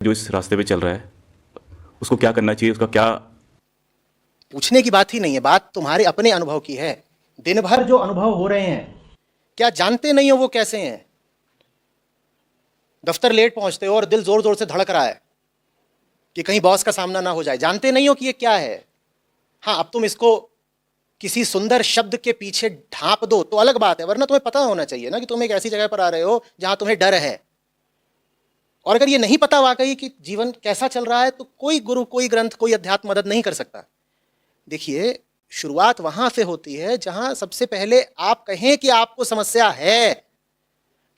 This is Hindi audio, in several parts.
जो इस रास्ते पे चल रहा है उसको क्या करना चाहिए, उसका क्या? पूछने की बात ही नहीं है, बात तुम्हारे अपने अनुभव की है। दिन भर जो अनुभव हो रहे हैं, क्या जानते नहीं हो वो कैसे हैं? दफ्तर लेट पहुंचते हो और दिल जोर जोर से धड़क रहा है कि कहीं बॉस का सामना ना हो जाए। जानते नहीं हो कि ये क्या है। हाँ, अब तुम इसको किसी सुंदर शब्द के पीछे ढांप दो तो अलग बात है, वरना तुम्हें पता होना चाहिए ना कि तुम एक ऐसी जगह पर आ रहे हो जहां तुम्हें डर है। और अगर ये नहीं पता वाकई कि जीवन कैसा चल रहा है, तो कोई गुरु, कोई ग्रंथ, कोई अध्यात्म मदद नहीं कर सकता। देखिए, शुरुआत वहां से होती है जहां सबसे पहले आप कहें कि आपको समस्या है।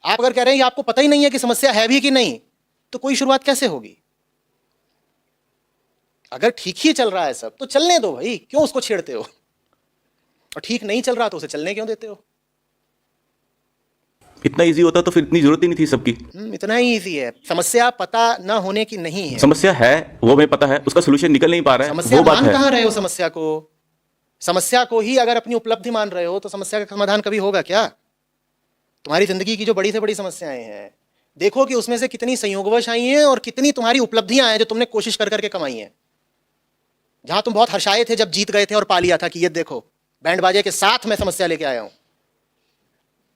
आप अगर कह रहे हैं कि आपको पता ही नहीं है कि समस्या है भी कि नहीं, तो कोई शुरुआत कैसे होगी? अगर ठीक ही चल रहा है सब तो चलने दो भाई, क्यों उसको छेड़ते हो? और ठीक नहीं चल रहा तो उसे चलने क्यों देते हो? इतना इजी होता तो फिर इतनी जरूरत ही नहीं थी सबकी। इतना ही इजी है। समस्या पता ना होने की नहीं है। समस्या है, वो हमें पता है, उसका सोल्यूशन निकल नहीं पा रहा है, समस्या वो बात मान है। कहां रहे हो समस्या को? समस्या को ही अगर अपनी उपलब्धि मान रहे हो तो समस्या का समाधान कभी होगा क्या? तुम्हारी जिंदगी की जो बड़ी से बड़ी समस्याएं हैं, देखो कि उसमें से कितनी संयोगवश आई हैं और कितनी तुम्हारी उपलब्धियां हैं जो तुमने कोशिश कर करके कमाई हैं। जहां तुम बहुत हर्षाए थे जब जीत गए थे और पा लिया था कि ये देखो, बैंड बाजे के साथ मैं समस्या लेके आया हूं।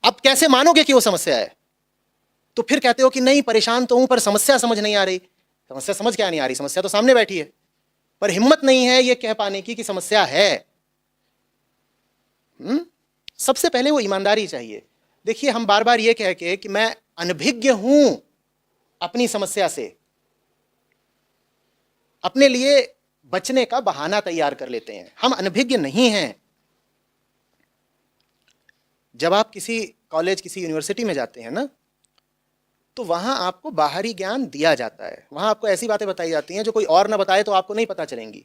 अब कैसे मानोगे कि वो समस्या है? तो फिर कहते हो कि नहीं, परेशान तो हूं पर समस्या समझ नहीं आ रही। समस्या समझ क्या नहीं आ रही? समस्या तो सामने बैठी है, पर हिम्मत नहीं है ये कह पाने की कि समस्या है। सबसे पहले वो ईमानदारी चाहिए। देखिए, हम बार बार ये कह के कि मैं अनभिज्ञ हूं अपनी समस्या से, अपने लिए बचने का बहाना तैयार कर लेते हैं। हम अनभिज्ञ नहीं हैं। जब आप किसी कॉलेज, किसी यूनिवर्सिटी में जाते हैं ना, तो वहां आपको बाहरी ज्ञान दिया जाता है। वहां आपको ऐसी बातें बताई जाती हैं जो कोई और ना बताए तो आपको नहीं पता चलेंगी।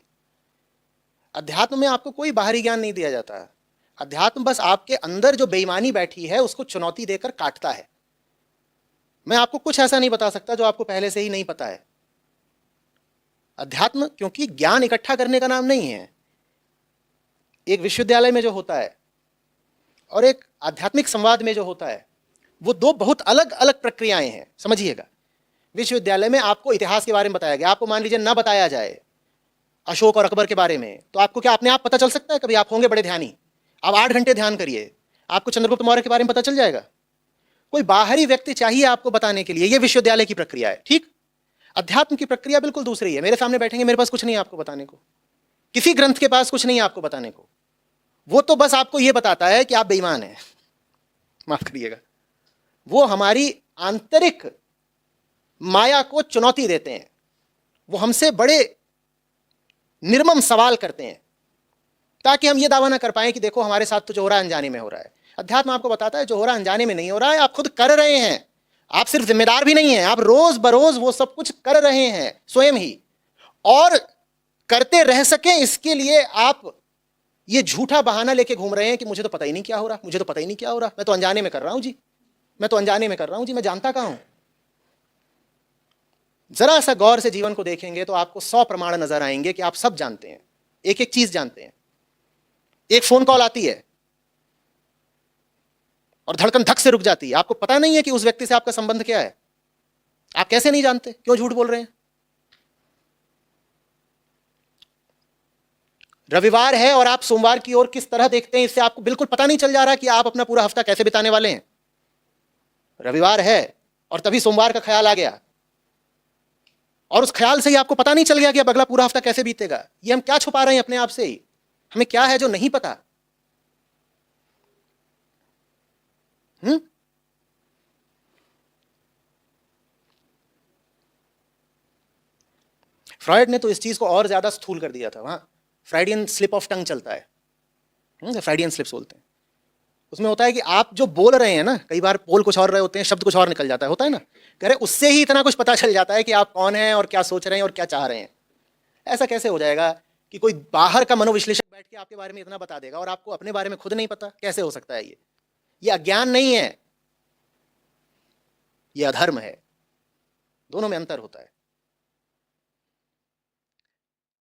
अध्यात्म में आपको कोई बाहरी ज्ञान नहीं दिया जाता। अध्यात्म बस आपके अंदर जो बेईमानी बैठी है उसको चुनौती देकर काटता है। मैं आपको कुछ ऐसा नहीं बता सकता जो आपको पहले से ही नहीं पता है। अध्यात्म क्योंकि ज्ञान इकट्ठा करने का नाम नहीं है। एक विश्वविद्यालय में जो होता है और एक आध्यात्मिक संवाद में जो होता है, वो दो बहुत अलग अलग प्रक्रियाएं हैं, समझिएगा। विश्वविद्यालय में आपको इतिहास के बारे में बताया गया। आपको मान लीजिए ना बताया जाए अशोक और अकबर के बारे में, तो आपको क्या अपने आप पता चल सकता है? कभी आप होंगे बड़े ध्यानी, आप 8 घंटे ध्यान करिए, आपको चंद्रगुप्त मौर्य के बारे में पता चल जाएगा? कोई बाहरी व्यक्ति चाहिए आपको बताने के लिए। यह विश्वविद्यालय की प्रक्रिया है, ठीक। अध्यात्म की प्रक्रिया बिल्कुल दूसरी है। मेरे सामने बैठेंगे, मेरे पास कुछ नहीं है आपको बताने को, किसी ग्रंथ के पास कुछ नहीं है आपको बताने को। वो तो बस आपको यह बताता है कि आप बेईमान हैं, माफ करिएगा। वो हमारी आंतरिक माया को चुनौती देते हैं। वो हमसे बड़े निर्मम सवाल करते हैं ताकि हम ये दावा ना कर पाए कि देखो हमारे साथ तो जो हो रहा है अनजाने में हो रहा है। अध्यात्म आपको बताता है जो हो रहा है अनजाने में नहीं हो रहा है, आप खुद कर रहे हैं। आप सिर्फ जिम्मेदार भी नहीं हैं, आप रोज बरोज वो सब कुछ कर रहे हैं स्वयं ही। और करते रह सकें इसके लिए आप ये झूठा बहाना लेके घूम रहे हैं कि मुझे तो पता ही नहीं क्या हो रहा, मुझे तो पता ही नहीं क्या हो रहा, मैं तो अनजाने में कर रहा हूं जी, मैं तो अनजाने में कर रहा हूं जी, मैं जानता कहां हूं। जरा सा गौर से जीवन को देखेंगे तो आपको 100 प्रमाण नजर आएंगे कि आप सब जानते हैं, एक एक चीज जानते हैं। एक फोन कॉल आती है और धड़कन धक से रुक जाती है। आपको पता नहीं है कि उस व्यक्ति से आपका संबंध क्या है। आप कैसे नहीं जानते? क्यों झूठ बोल रहे हैं? रविवार है और आप सोमवार की ओर किस तरह देखते हैं, इससे आपको बिल्कुल पता नहीं चल जा रहा कि आप अपना पूरा हफ्ता कैसे बिताने वाले हैं। रविवार है और तभी सोमवार का ख्याल आ गया, और उस ख्याल से ही आपको पता नहीं चल गया कि अब अगला पूरा हफ्ता कैसे बीतेगा। ये हम क्या छुपा रहे हैं अपने आप से ही? हमें क्या है जो नहीं पता? फ्रॉयड ने तो इस चीज को और ज्यादा स्थूल कर दिया था। वहां फ्राइडियन स्लिप ऑफ टंग चलता है, फ्राइडियन स्लिप्स बोलते हैं। उसमें होता है कि आप जो बोल रहे हैं ना, कई बार बोल कुछ और रहे होते हैं, शब्द कुछ और निकल जाता है, होता है ना। कह रहे उससे ही इतना कुछ पता चल जाता है कि आप कौन हैं और क्या सोच रहे हैं और क्या चाह रहे हैं। ऐसा कैसे हो जाएगा कि कोई बाहर का मनोविश्लेषक बैठ के आपके बारे में इतना बता देगा और आपको अपने बारे में खुद नहीं पता? कैसे हो सकता है? ये अज्ञान नहीं है, ये अधर्म है। दोनों में अंतर होता है।